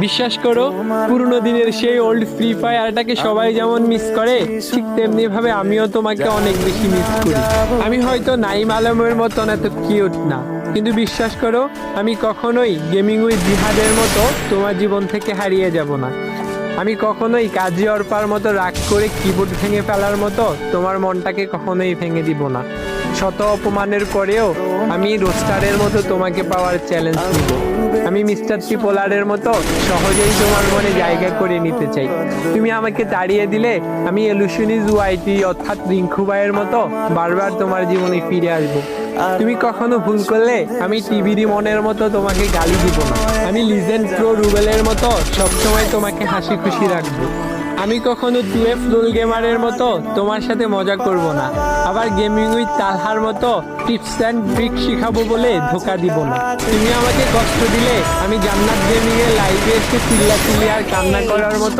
বিশ্বাস করো, পুরোনো দিনের সেই ওল্ড ফ্রি ফায়ারটাকে সবাই যেমন মিস করে, ঠিক তেমনি ভাবে আমিও তোমাকে অনেক বেশি মিস করি। আমি হয়তো নাইম আলমের মতন এত কিউট না, কিন্তু বিশ্বাস করো, আমি কখনোই গেমিং উইথ জিহাদের মতো তোমার জীবন থেকে হারিয়ে যাব না। আমি কখনোই কাজী অর্পার মতো রাগ করে কিবোর্ড ভেঙে ফেলার মতো তোমার মনটাকে কখনোই ভেঙে দিব না। শত অপমানের পরেও আমি রোস্টারের মতো তোমাকে পাওয়ার চ্যালেঞ্জ নিব। আমি মিস্টার ট্রিপোলারের মতো সহজেই তোমার মনে জায়গা করে নিতে চাই। তুমি আমাকে তাড়িয়ে দিলে আমি এলুশনিজ ওয়াইটি অর্থাৎ রিঙ্কু ভাইয়ের মতো বারবার তোমার জীবনে ফিরে আসবো। তুমি কখনো ভুল করলে আমি টিভিডি মনের মতো তোমাকে গালি দিব না। আমি লিজেন্ড প্রো রুবেলের মতো সবসময় তোমাকে হাসি খুশি রাখবো। আমি কখনো 2F লুল গেমারের মতো তোমার সাথে মজা করব না। আবার গেমিং উইথ তালহার মতো টিপস অ্যান্ড ট্রিক শিখাবো বলে ধোকা দিব না। তুমি আমাকে কষ্ট দিলে আমি জান্নাত গেমিং এর লাইভে এসে চিল্লাচিল্লি আর কান্না করার মতো